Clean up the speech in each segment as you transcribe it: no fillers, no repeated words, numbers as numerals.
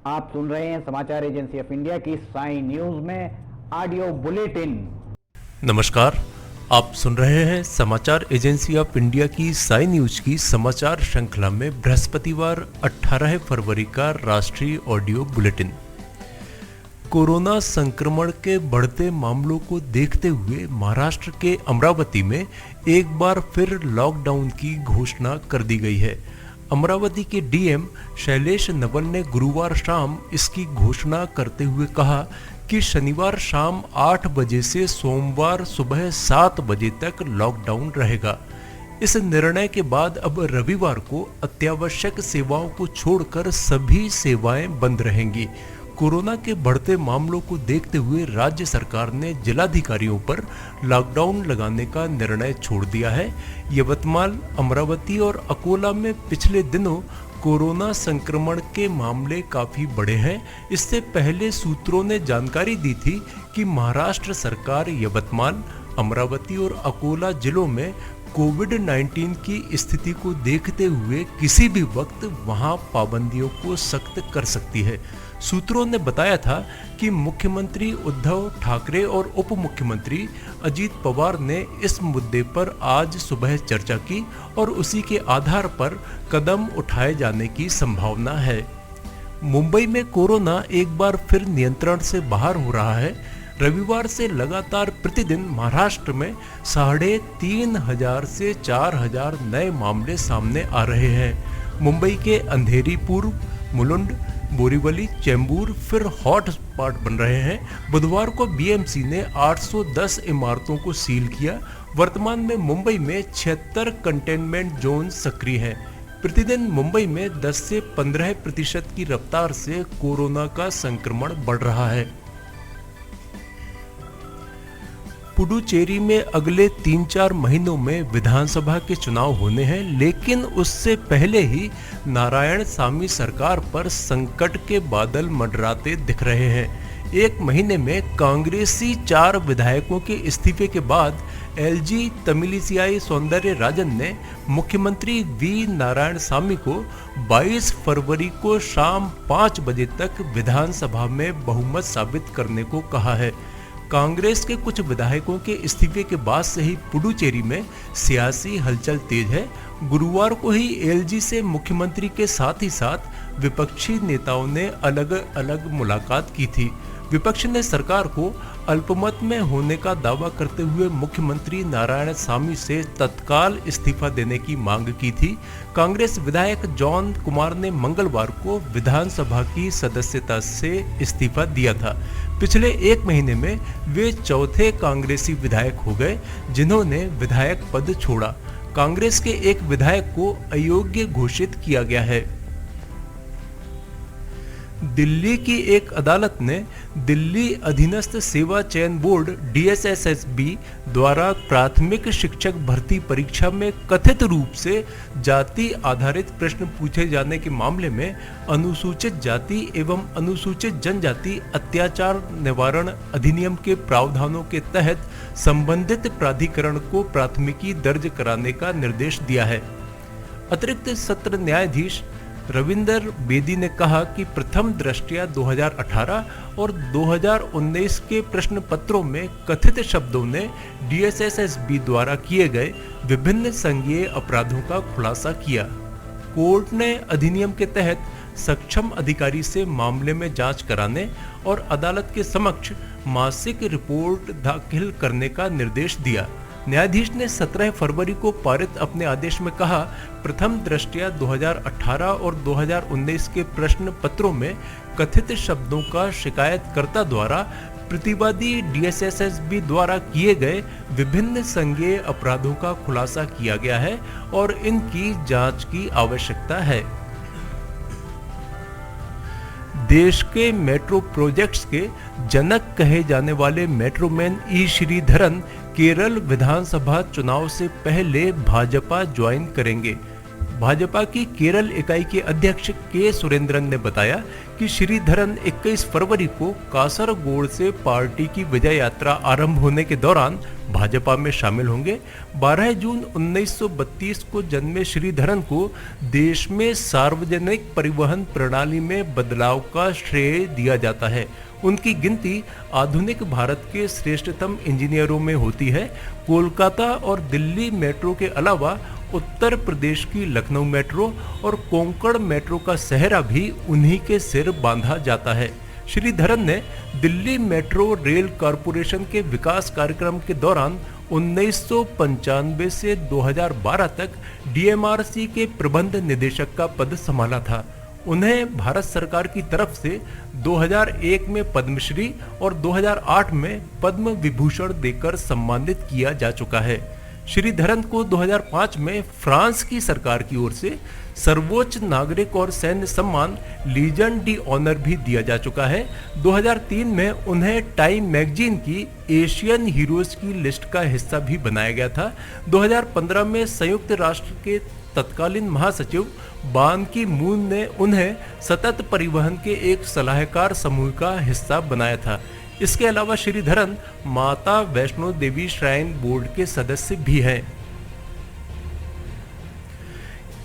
आप सुन रहे हैं समाचार एजेंसी ऑफ इंडिया की साई न्यूज में ऑडियो बुलेटिन। नमस्कार, आप सुन रहे हैं समाचार एजेंसी ऑफ इंडिया की साई न्यूज की समाचार श्रृंखला में बृहस्पतिवार 18 फरवरी का राष्ट्रीय ऑडियो बुलेटिन। कोरोना संक्रमण के बढ़ते मामलों को देखते हुए महाराष्ट्र के अमरावती में एक बार फिर लॉकडाउन की घोषणा कर दी गई है। अमरावती के डीएम शैलेश नवल ने गुरुवार शाम इसकी घोषणा करते हुए कहा कि शनिवार शाम 8 बजे से सोमवार सुबह 7 बजे तक लॉकडाउन रहेगा। इस निर्णय के बाद अब रविवार को अत्यावश्यक सेवाओं को छोड़कर सभी सेवाएं बंद रहेंगी। कोरोना के बढ़ते मामलों को देखते हुए राज्य सरकार ने जिलाधिकारियों पर लॉकडाउन लगाने का निर्णय छोड़ दिया है। यवतमाल, अमरावती और अकोला में पिछले दिनों कोरोना संक्रमण के मामले काफी बढ़े हैं। इससे पहले सूत्रों ने जानकारी दी थी कि महाराष्ट्र सरकार यवतमाल, अमरावती और अकोला जिलों में कोविड-19 की स्थिति को देखते हुए किसी भी वक्त वहां पाबंदियों को सख्त कर सकती है। सूत्रों ने बताया था कि मुख्यमंत्री उद्धव ठाकरे और उप मुख्यमंत्री अजीत पवार ने इस मुद्दे पर आज सुबह चर्चा की और उसी के आधार पर कदम उठाए जाने की संभावना है। मुंबई में कोरोना एक बार फिर नियंत्रण से बाहर हो रहा है। रविवार से लगातार प्रतिदिन महाराष्ट्र में 3,500 से 4,000 नए मामले सामने आ रहे हैं। मुंबई के अंधेरी, पूर्व, मुलुंड, बोरीवली, चेंबूर फिर हॉट स्पॉट बन रहे हैं। बुधवार को बीएमसी ने 810 इमारतों को सील किया। वर्तमान में मुंबई में 76 कंटेनमेंट जोन सक्रिय हैं। प्रतिदिन मुंबई में 10 से 15% की रफ्तार से कोरोना का संक्रमण बढ़ रहा है। पुडुचेरी में अगले 3-4 महीनों में विधानसभा के चुनाव होने हैं, लेकिन उससे पहले ही नारायणसामी सरकार पर संकट के बादल मंडराते दिख रहे हैं। एक महीने में कांग्रेसी 4 विधायकों के इस्तीफे के बाद एलजी तमिलिसाई सौंदरराजन ने मुख्यमंत्री वी नारायणसामी को 22 फरवरी को शाम 5 बजे तक विधानसभा में बहुमत साबित करने को कहा है। कांग्रेस के कुछ विधायकों के इस्तीफे के बाद से ही पुडुचेरी में सियासी हलचल तेज है। गुरुवार को ही एलजी से मुख्यमंत्री के साथ ही साथ विपक्षी नेताओं ने अलग अलग मुलाकात की थी। विपक्ष ने सरकार को अल्पमत में होने का दावा करते हुए मुख्यमंत्री नारायणसामी से तत्काल इस्तीफा देने की मांग की थी। कांग्रेस विधायक जॉन कुमार ने मंगलवार को विधानसभा की सदस्यता से इस्तीफा दिया था। पिछले 1 महीने में वे चौथे कांग्रेसी विधायक हो गए जिन्होंने विधायक पद छोड़ा। कांग्रेस के एक विधायक को अयोग्य घोषित किया गया है। दिल्ली की एक अदालत ने दिल्ली अधीनस्थ सेवा चयन बोर्ड डीएसएसबी द्वारा प्राथमिक शिक्षक भर्ती परीक्षा में कथित रूप से जाति आधारित प्रश्न पूछे जाने के मामले में अनुसूचित जाति एवं अनुसूचित जनजाति अत्याचार निवारण अधिनियम के प्रावधानों के तहत संबंधित प्राधिकरण को प्राथमिकी दर्ज कराने का निर्देश दिया है। अतिरिक्त सत्र न्यायाधीश रविंदर बेदी ने कहा कि प्रथम दृष्टया 2018 और 2019 के प्रश्न पत्रों में कथित शब्दों ने डीएसएसबी द्वारा किए गए विभिन्न संज्ञेय अपराधों का खुलासा किया। कोर्ट ने अधिनियम के तहत सक्षम अधिकारी से मामले में जांच कराने और अदालत के समक्ष मासिक रिपोर्ट दाखिल करने का निर्देश दिया। न्यायाधीश ने 17 फरवरी को पारित अपने आदेश में कहा, प्रथम दृष्टया 2018 और 2019 के प्रश्न पत्रों में कथित शब्दों का शिकायतकर्ता द्वारा प्रतिवादी डीएसएसबी द्वारा किए गए विभिन्न संज्ञेय अपराधों का खुलासा किया गया है और इनकी जांच की आवश्यकता है। देश के मेट्रो प्रोजेक्ट्स के जनक कहे जाने वाले मेट्रोमैन ई श्रीधरन केरल विधानसभा चुनाव से पहले भाजपा ज्वाइन करेंगे। भाजपा की केरल इकाई के अध्यक्ष के सुरेंद्रन ने बताया कि श्रीधरन 21 फरवरी को कासरगोड से पार्टी की विजय यात्रा आरंभ होने के दौरान भाजपा में शामिल होंगे। 12 जून 1932 को जन्मे श्रीधरन को देश में सार्वजनिक परिवहन प्रणाली में बदलाव का श्रेय दिया जाता है। उनकी गिनती आधुनिक भारत के श्रेष्ठतम इंजीनियरों में होती है। कोलकाता और दिल्ली मेट्रो के अलावा उत्तर प्रदेश की लखनऊ मेट्रो और कोंकण मेट्रो का सेहरा भी उन्हीं के सिर बांधा जाता है। श्रीधरन ने दिल्ली मेट्रो रेल कॉरपोरेशन के विकास कार्यक्रम के दौरान 1995 से 2012 तक डीएमआरसी के प्रबंध निदेशक का पद संभाला था। उन्हें भारत सरकार की तरफ से 2001 में पद्मश्री और 2008 में पद्म विभूषण देकर सम्मानित किया जा चुका है। श्रीधरन को 2005 में फ्रांस की सरकार की ओर से सर्वोच्च नागरिक और सैन्य सम्मान लीजन डी ऑनर भी दिया जा चुका है। 2003 में उन्हें टाइम मैगजीन की एशियन हीरोज की लिस्ट का हिस्सा भी बनाया गया था। 2015 में संयुक्त राष्ट्र के तत्कालीन महासचिव बान की मून ने उन्हें सतत परिवहन के एक सलाहकार समूह का हिस्सा बनाया था। इसके अलावा श्रीधरन माता वैष्णो देवी श्राइन बोर्ड के सदस्य भी हैं।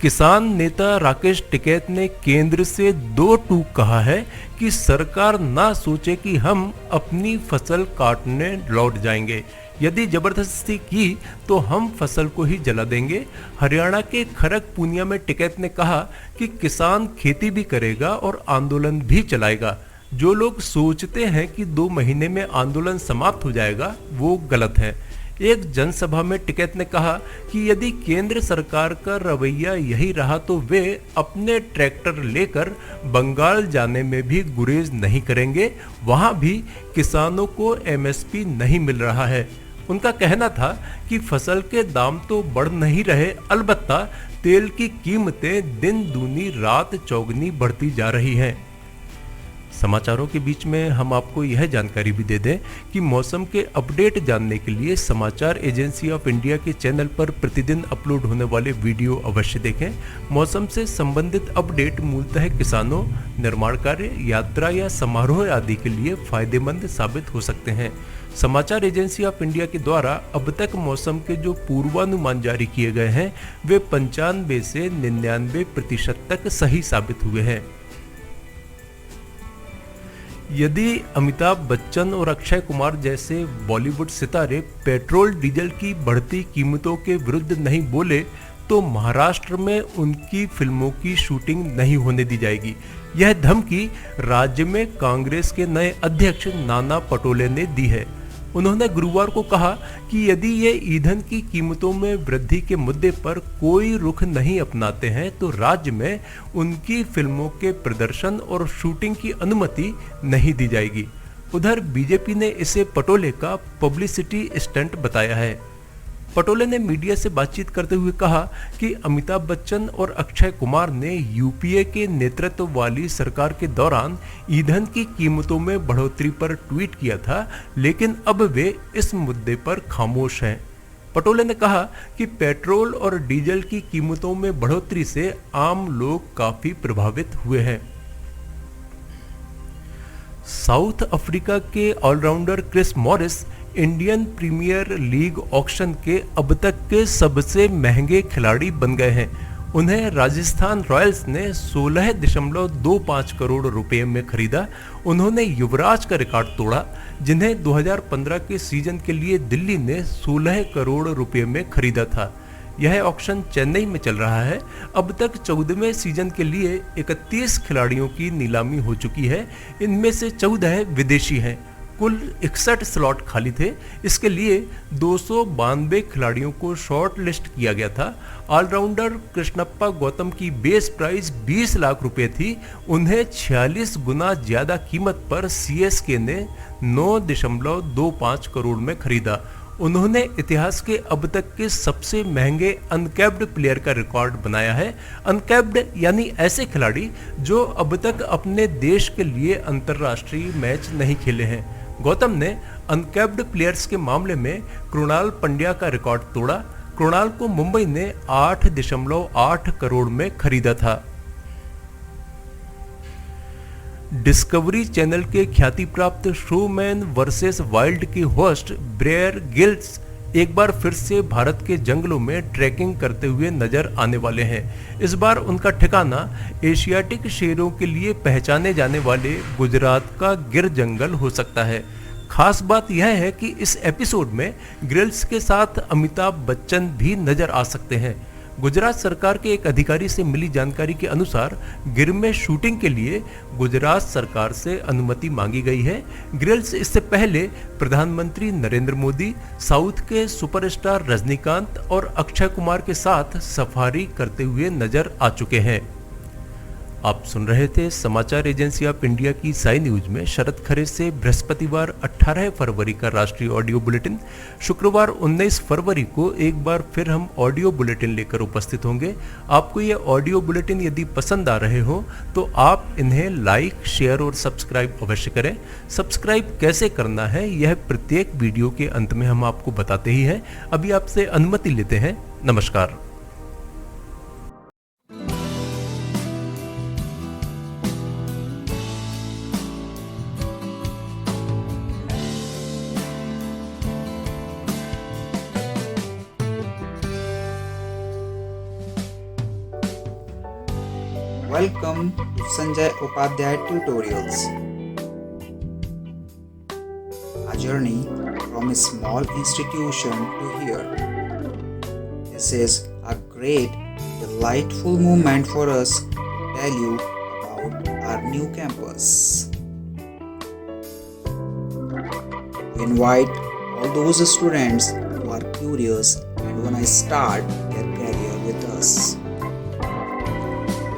किसान नेता राकेश टिकैत ने केंद्र से 2 टूक कहा है कि सरकार ना सोचे कि हम अपनी फसल काटने लौट जाएंगे। यदि जबरदस्ती की तो हम फसल को ही जला देंगे। हरियाणा के खड़गपुनिया में टिकैत ने कहा कि किसान खेती भी करेगा और आंदोलन भी चलाएगा। जो लोग सोचते हैं कि 2 महीने में आंदोलन समाप्त हो जाएगा वो गलत है। एक जनसभा में टिकैत ने कहा कि यदि केंद्र सरकार का रवैया यही रहा तो वे अपने ट्रैक्टर लेकर बंगाल जाने में भी गुरेज नहीं करेंगे। वहां भी किसानों को एमएसपी नहीं मिल रहा है। उनका कहना था कि फसल के दाम तो बढ़ नहीं रहे, अलबत्ता तेल की कीमतें दिन दूनी रात चौगनी बढ़ती जा रही हैं। समाचारों के बीच में हम आपको यह जानकारी भी दे दें कि मौसम के अपडेट जानने के लिए समाचार एजेंसी ऑफ इंडिया के चैनल पर प्रतिदिन अपलोड होने वाले वीडियो अवश्य देखें। मौसम से संबंधित अपडेट मूलतः किसानों, निर्माण कार्य, यात्रा या समारोह आदि के लिए फायदेमंद साबित हो सकते हैं। समाचार एजेंसी ऑफ इंडिया के द्वारा अब तक मौसम के जो पूर्वानुमान जारी किए गए हैं वे 95 से 99% तक सही साबित हुए हैं। यदि अमिताभ बच्चन और अक्षय कुमार जैसे बॉलीवुड सितारे पेट्रोल डीजल की बढ़ती कीमतों के विरुद्ध नहीं बोले तो महाराष्ट्र में उनकी फिल्मों की शूटिंग नहीं होने दी जाएगी। यह धमकी राज्य में कांग्रेस के नए अध्यक्ष नाना पटोले ने दी है। उन्होंने गुरुवार को कहा कि यदि ये ईंधन की कीमतों में वृद्धि के मुद्दे पर कोई रुख नहीं अपनाते हैं तो राज्य में उनकी फिल्मों के प्रदर्शन और शूटिंग की अनुमति नहीं दी जाएगी। उधर बीजेपी ने इसे पटोले का पब्लिसिटी स्टंट बताया है। पटोले ने मीडिया से बातचीत करते हुए कहा कि अमिताभ बच्चन और अक्षय कुमार ने यूपीए के नेतृत्व वाली सरकार के दौरान ईंधन की कीमतों में बढ़ोतरी पर ट्वीट किया था, लेकिन अब वे इस मुद्दे पर खामोश हैं। पटोले ने कहा कि पेट्रोल और डीजल की कीमतों में बढ़ोतरी से आम लोग काफी प्रभावित हुए हैं। साउथ अफ्रीका के allrounder Chris Morris Indian Premier League auction के अब तक के सबसे महंगे खिलाड़ी बन गए हैं। उन्हें राजस्थान रॉयल्स ने 16.25 करोड़ रुपए में खरीदा। उन्होंने युवराज का रिकॉर्ड तोड़ा, जिन्हें 2015 के सीजन के लिए दिल्ली ने 16 करोड़ रुपए में खरीदा था। यह ऑक्शन चेन्नई में चल रहा है। अब तक 14वें सीजन के लिए 31 खिलाड़ियों की नीलामी हो चुकी है। इनमें से 14 विदेशी हैं। कुल 61 स्लॉट खाली थे। इसके लिए 292 खिलाड़ियों को शॉर्ट लिस्ट किया गया था। ऑलराउंडर कृष्णप्पा गौतम की बेस प्राइस 20 लाख रुपए थी। उन्हें 46 गुना ज्यादा कीमत पर सीएसके ने 9.25 करोड़ में खरीदा। उन्होंने इतिहास के अब तक के सबसे महंगे अनकैप्ड प्लेयर का रिकॉर्ड बनाया है। अनकैप्ड यानी ऐसे खिलाड़ी जो अब तक अपने देश के लिए अंतर्राष्ट्रीय मैच नहीं खेले हैं। गौतम ने अनकैप्ड प्लेयर्स के मामले में कृणाल पंड्या का रिकॉर्ड तोड़ा। कृणाल को मुंबई ने 8.8 करोड़ में खरीदा था। डिस्कवरी चैनल के ख्याति प्राप्त शोमैन वर्सेस वाइल्ड के होस्ट ब्रेयर गिल्स एक बार फिर से भारत के जंगलों में ट्रैकिंग करते हुए नजर आने वाले हैं। इस बार उनका ठिकाना एशियाटिक शेरों के लिए पहचाने जाने वाले गुजरात का गिर जंगल हो सकता है। खास बात यह है कि इस एपिसोड में ग्रिल्स के साथ अमिताभ बच्चन भी नजर आ सकते हैं। गुजरात सरकार के एक अधिकारी से मिली जानकारी के अनुसार गिर में शूटिंग के लिए गुजरात सरकार से अनुमति मांगी गई है। ग्रिल्स इससे पहले प्रधानमंत्री नरेंद्र मोदी, साउथ के सुपरस्टार रजनीकांत और अक्षय कुमार के साथ सफारी करते हुए नजर आ चुके हैं। आप सुन रहे थे समाचार एजेंसी ऑफ इंडिया की साई न्यूज में शरद खरे से बृहस्पतिवार 18 फरवरी का राष्ट्रीय ऑडियो बुलेटिन। शुक्रवार 19 फरवरी को एक बार फिर हम ऑडियो बुलेटिन लेकर उपस्थित होंगे। आपको ये ऑडियो बुलेटिन यदि पसंद आ रहे हो तो आप इन्हें लाइक, शेयर और सब्सक्राइब अवश्य करें। सब्सक्राइब कैसे करना है यह प्रत्येक वीडियो के अंत में हम आपको बताते ही हैं। अभी आपसे अनुमति लेते हैं। नमस्कार। Welcome to Sanjay Upadhyay Tutorials. A journey from a small institution to here. This is a great, delightful moment for us to tell you about our new campus. We invite all those students who are curious and want to start their career with us.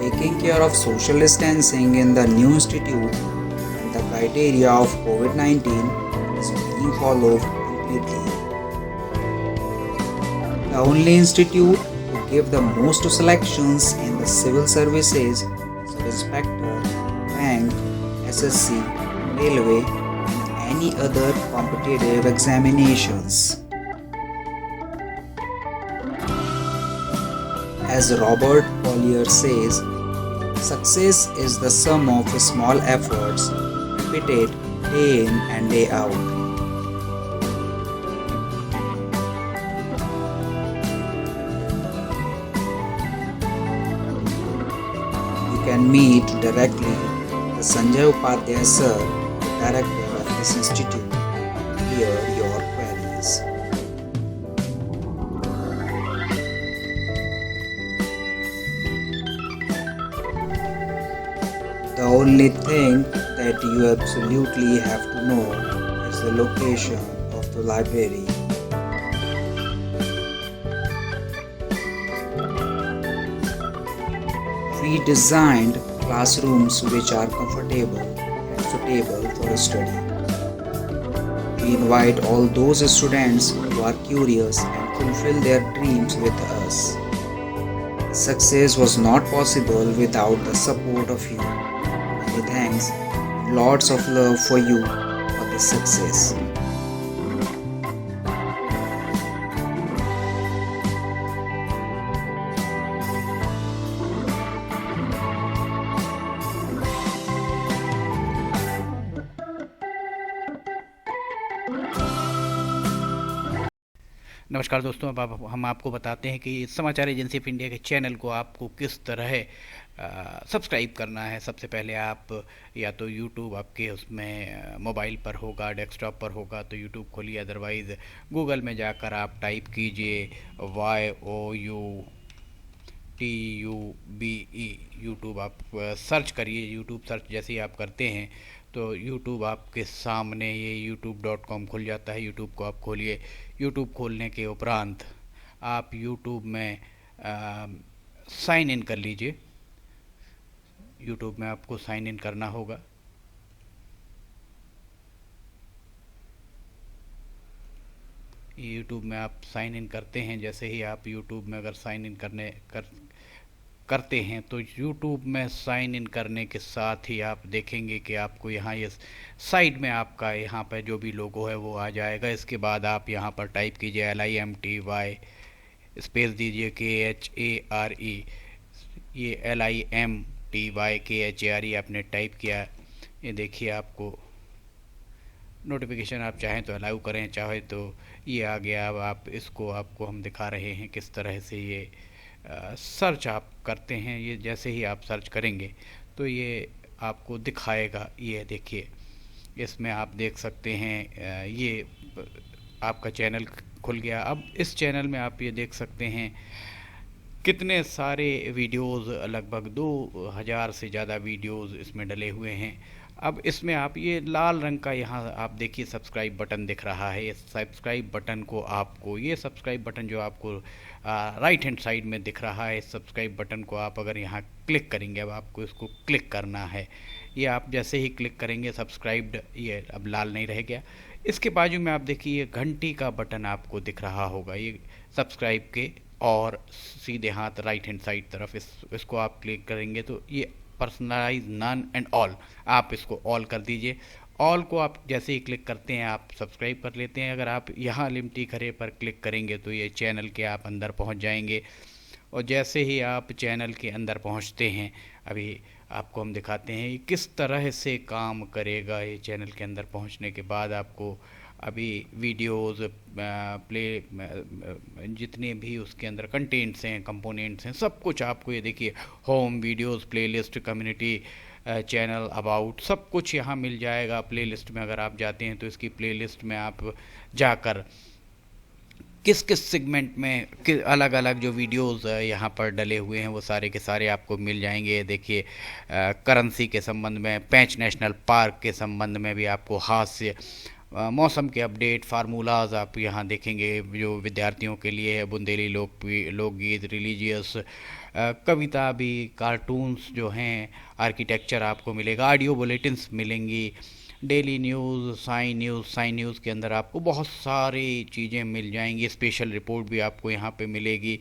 Taking care of social distancing in the new institute and the criteria of COVID-19 is being followed completely. The only institute to give the most selections in the civil services is Inspector, Bank, SSC, Railway and any other competitive examinations. As Robert Collier says, success is the sum of small efforts repeated day in and day out. You can meet directly the Sanjay Upadhyay sir, the director of this institute, to clear your queries. The only thing that you absolutely have to know is the location of the library. We designed classrooms which are comfortable and suitable for study. We invite all those students who are curious and fulfill their dreams with us. Success was not possible without the support of you. Many thanks, lots of love for you for this success. नमस्कार दोस्तों, अब हम आपको बताते हैं कि समाचार agency of India के चैनल को आपको किस तरह सब्सक्राइब करना है। सबसे पहले आप या तो यूट्यूब आपके उसमें मोबाइल पर होगा, डेस्कटॉप पर होगा तो यूट्यूब खोलिए, अदरवाइज़ गूगल में जाकर आप टाइप कीजिए YOUTUBE यूट्यूब, आप सर्च करिए। यूट्यूब सर्च जैसे ही आप करते हैं तो यूट्यूब आपके सामने ये youtube.com खुल जाता है। यूट्यूब को आप खोलिए। यूट्यूब खोलने के उपरांत आप यूट्यूब में साइन इन कर लीजिए। यूट्यूब में आपको साइन इन करना होगा। यूट्यूब में आप साइन इन करते हैं, जैसे ही आप यूट्यूब में अगर साइन इन करते हैं तो यूट्यूब में साइन इन करने के साथ ही आप देखेंगे कि आपको यहाँ ये साइड में आपका यहाँ पर जो भी लोगो है वो आ जाएगा। इसके बाद आप यहाँ पर टाइप कीजिए LIMTY स्पेस दीजिए KHARE, ये LIMTYKHARE आपने टाइप किया, ये देखिए आपको नोटिफिकेशन आप चाहें तो अलाउ करें, चाहे तो ये आ गया। अब आप इसको आपको हम दिखा रहे हैं किस तरह से ये सर्च आप करते हैं। ये जैसे ही आप सर्च करेंगे तो ये आपको दिखाएगा। ये देखिए, इसमें आप देख सकते हैं ये आपका चैनल खुल गया। अब इस चैनल में आप ये देख सकते हैं कितने सारे वीडियोज़, लगभग 2000 से ज़्यादा वीडियोज़ इसमें डले हुए हैं। अब इसमें आप ये लाल रंग का यहाँ आप देखिए सब्सक्राइब बटन दिख रहा है। इस सब्सक्राइब बटन को आपको, ये सब्सक्राइब बटन जो आपको राइट हैंड साइड में दिख रहा है, इस सब्सक्राइब बटन को आप अगर यहाँ क्लिक करेंगे, अब आपको इसको क्लिक करना है। ये आप जैसे ही क्लिक करेंगे सब्सक्राइब्ड, ये अब लाल नहीं रह गया। इसके बाजू में आप देखिए ये घंटी का बटन आपको दिख रहा होगा, ये सब्सक्राइब के और सीधे हाथ राइट हैंड साइड तरफ इसको आप क्लिक करेंगे तो ये पर्सनलाइज, नन एंड ऑल, आप इसको ऑल कर दीजिए। ऑल को आप जैसे ही क्लिक करते हैं आप सब्सक्राइब कर लेते हैं। अगर आप यहाँ लिमटी खरे पर क्लिक करेंगे तो ये चैनल के आप अंदर पहुँच जाएंगे। और जैसे ही आप चैनल के अंदर पहुँचते हैं, अभी आपको हम दिखाते हैं किस तरह से काम करेगा। ये चैनल के अंदर पहुँचने के बाद आपको अभी वीडियोस प्ले जितने भी उसके अंदर कंटेंट्स हैं, कंपोनेंट्स हैं, सब कुछ आपको ये देखिए home, videos, playlist, community, channel, about, सब कुछ यहाँ मिल जाएगा। प्लेलिस्ट में अगर आप जाते हैं तो इसकी प्लेलिस्ट में आप जाकर किस किस सेगमेंट में अलग अलग जो वीडियोस यहाँ पर डले हुए हैं वो सारे के सारे आपको मिल जाएंगे। देखिए करेंसी के संबंध में, पेंच नेशनल पार्क के संबंध में भी आपको, हास्य, मौसम के अपडेट, फार्मूलाज आप यहाँ देखेंगे जो विद्यार्थियों के लिए है, बुंदेली लोकगीत, रिलीजियस, कविता भी, कार्टून्स जो हैं, आर्किटेक्चर आपको मिलेगा, ऑडियो बुलेटिन्स मिलेंगी, डेली न्यूज़, साइन न्यूज़ के अंदर आपको बहुत सारी चीज़ें मिल जाएंगी। स्पेशल रिपोर्ट भी आपको यहाँ पे मिलेगी।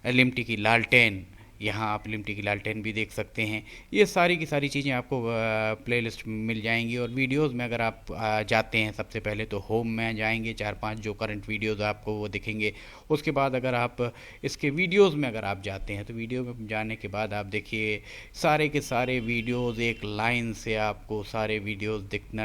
लिमटी की लालटेन, यहाँ आप लिमटी की लालटेन भी देख सकते हैं। ये सारी की सारी चीज़ें आपको प्लेलिस्ट में मिल जाएंगी। और वीडियोस में अगर आप जाते हैं, सबसे पहले तो होम में जाएंगे, 4-5 जो करंट वीडियोस आपको वो दिखेंगे। उसके बाद अगर आप इसके वीडियोस में अगर आप जाते हैं तो वीडियो में जाने के बाद आप देखिए सारे के सारे वीडियोस एक लाइन से आपको सारे वीडियोस दिखना